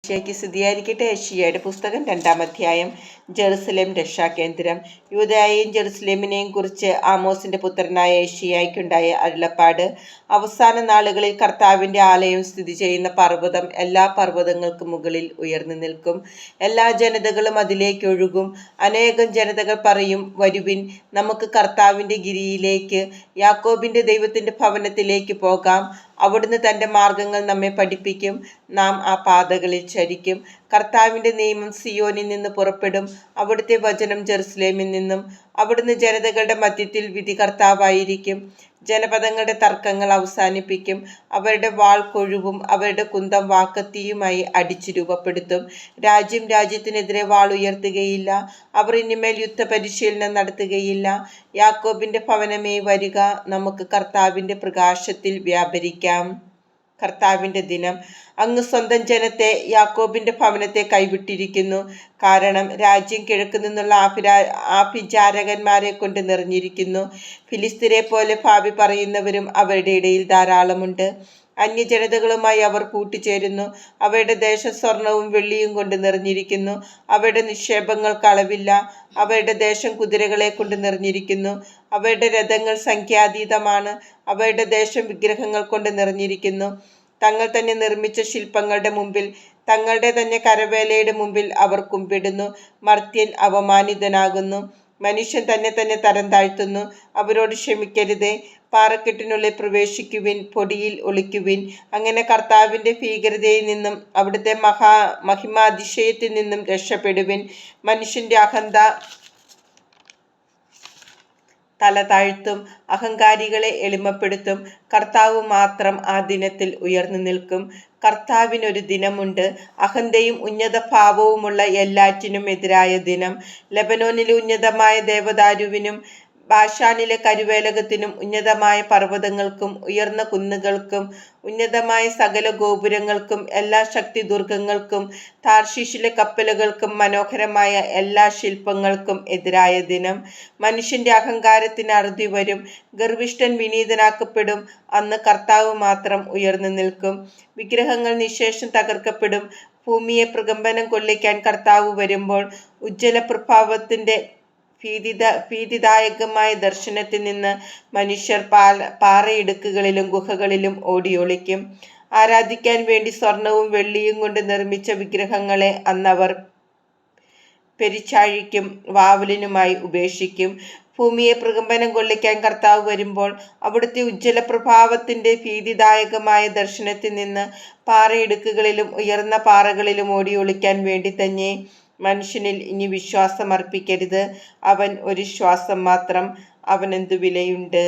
യേശയ്ക്ക് സ്തുതിയായിരിക്കട്ടെ. യെശയ്യായുടെ പുസ്തകം 2-ാം അധ്യായം. ജെറുസലേം രക്ഷാകേന്ദ്രം. യൂദായെയും ജെറുസലേമിനെയും കുറിച്ച് ആമോസിന്റെ പുത്രനായ യെശയ്യായ്ക്കുണ്ടായ അരുളപ്പാട്. അവസാന നാളുകളിൽ കർത്താവിന്റെ ആലയം സ്ഥിതി ചെയ്യുന്ന പർവ്വതം എല്ലാ പർവ്വതങ്ങൾക്കും മുകളിൽ ഉയർന്നു നിൽക്കും. എല്ലാ ജനതകളും അതിലേക്ക് ഒഴുകും. അനേകം ജനതകൾ പറയും, വരുവിൻ, നമുക്ക് കർത്താവിന്റെ ഗിരിയിലേക്ക്, യാക്കോബിന്റെ ദൈവത്തിന്റെ ഭവനത്തിലേക്ക് പോകാം. അവിടുന്ന് തന്റെ മാർഗങ്ങൾ നമ്മെ പഠിപ്പിക്കും. നാം ആ പാതകളിൽ ചരിക്കും. കർത്താവിന്റെ നിയമം സിയോനിൽ നിന്ന് പുറപ്പെടും, അവിടുത്തെ വചനം ജെറുസലേമിൽ നിന്നും. അവിടുന്ന് ജനതകളുടെ മധ്യത്തിൽ വിധികർത്താവായിരിക്കും. ജനപദങ്ങളുടെ തർക്കങ്ങൾ അവസാനിപ്പിക്കും. അവരുടെ വാൾ കൊഴുവും അവരുടെ കുന്തം വാക്കത്തിയുമായി അടിച്ചു രൂപപ്പെടുത്തും. രാജ്യം രാജ്യത്തിനെതിരെ വാൾ ഉയർത്തുകയില്ല. അവർ ഇനിമേൽ യുദ്ധപരിശീലനം നടത്തുകയില്ല. യാക്കോബിന്റെ ഭവനമേ, വരിക, നമുക്ക് കർത്താവിന്റെ പ്രകാശത്തിൽ വ്യാപരിക്കാം. കർത്താവിന്റെ ദിനം. അങ്ങ് സ്വന്തം ജനത്തെ, യാക്കോബിന്റെ ഭവനത്തെ കൈവിട്ടിരിക്കുന്നു. കാരണം രാജ്യം കിഴക്ക് നിന്നുള്ള ആഭിചാരകന്മാരെ കൊണ്ട് നിറഞ്ഞിരിക്കുന്നു. ഫിലിസ്തീനെ പോലെ ഭാവി പറയുന്നവരും അവരുടെ ഇടയിൽ ധാരാളമുണ്ട്. അന്യജനതകളുമായി അവർ കൂട്ടുചേരുന്നു. അവയുടെ ദേശം സ്വർണവും വെള്ളിയും കൊണ്ട് നിറഞ്ഞിരിക്കുന്നു. അവയുടെ നിക്ഷേപങ്ങൾക്ക് അളവില്ല. അവയുടെ ദേശം കുതിരകളെ കൊണ്ട് നിറഞ്ഞിരിക്കുന്നു. അവയുടെ രഥങ്ങൾ സംഖ്യാതീതമാണ്. അവയുടെ ദേശം വിഗ്രഹങ്ങൾ കൊണ്ട് നിറഞ്ഞിരിക്കുന്നു. തങ്ങൾ തന്നെ നിർമ്മിച്ച ശില്പങ്ങളുടെ മുമ്പിൽ, തങ്ങളുടെ തന്നെ കരവേലയുടെ മുമ്പിൽ അവർ കുമ്പിടുന്നു. മർത്യൻ അവമാനിതനാകുന്നു. മനുഷ്യൻ തന്നെ തന്നെ തരം താഴ്ത്തുന്നു. അവരോട് ക്ഷമിക്കരുതേ. പാറക്കെട്ടിനുള്ളിൽ പ്രവേശിക്കുവിൻ, പൊടിയിൽ ഒളിക്കുവിൻ. അങ്ങനെ കർത്താവിന്റെ ഭീകരതയിൽ നിന്നും അവിടുത്തെ മഹിമാതിശയത്തിൽ നിന്നും രക്ഷപ്പെടുവിൻ. മനുഷ്യന്റെ അഹന്ത തല താഴ്ത്തും, അഹങ്കാരികളെ എളിമപ്പെടുത്തും. കർത്താവ് മാത്രം ആ ദിനത്തിൽ ഉയർന്നു നിൽക്കും. കർത്താവിനൊരു ദിനമുണ്ട്, അഹന്തയും ഉന്നത ഭാവവുമുള്ള എല്ലാറ്റിനും എതിരായ ദിനം. ലെബനോനിലെ ഉന്നതമായ ദേവദാരുവിനും ബാശാനിലെ കരുവേലകത്തിനും, ഉന്നതമായ പർവ്വതങ്ങൾക്കും ഉയർന്ന കുന്നുകൾക്കും ഉന്നതമായ സകല ഗോപുരങ്ങൾക്കും എല്ലാ ശക്തിദുർഗങ്ങൾക്കും താർശീഷിലെ കപ്പലുകൾക്കും മനോഹരമായ എല്ലാ ശില്പങ്ങൾക്കും എതിരായ ദിനം. മനുഷ്യന്റെ അഹങ്കാരത്തിന് അറുതി വരും. ഗർവിഷ്ഠൻ വിനീതനാക്കപ്പെടും. അന്ന് കർത്താവ് മാത്രം ഉയർന്നു നിൽക്കും. വിഗ്രഹങ്ങൾ നിശേഷം തകർക്കപ്പെടും. ഭൂമിയെ പ്രകമ്പനം കൊള്ളിക്കാൻ കർത്താവ് വരുമ്പോൾ ഉജ്ജ്വല പ്രഭാവത്തിന്റെ ഭീതിദായകമായ ദർശനത്തിൽ നിന്ന് മനുഷ്യർ പാറയിടുക്കുകളിലും ഗുഹകളിലും ഓടിയൊളിക്കും. ആരാധിക്കാൻ വേണ്ടി സ്വർണവും വെള്ളിയും കൊണ്ട് നിർമ്മിച്ച വിഗ്രഹങ്ങളെ അന്നവർ പെരിച്ചാഴിക്കും വാവലിനുമായി ഉപേക്ഷിക്കും. ഭൂമിയെ പ്രകമ്പനം കൊള്ളിക്കാൻ കർത്താവ് വരുമ്പോൾ അവിടുത്തെ ഉജ്ജ്വല പ്രഭാവത്തിന്റെ ഭീതിദായകമായ ദർശനത്തിൽ നിന്ന് പാറയിടുക്കുകളിലും ഉയർന്ന പാറകളിലും ഓടിയൊളിക്കാൻ വേണ്ടി തന്നെ. മനുഷ്യനിൽ ഇനി വിശ്വാസം അർപ്പിക്കരുത്. അവൻ ഒരു ശ്വാസം മാത്രം. അവനെന്തു വിലയുണ്ട്?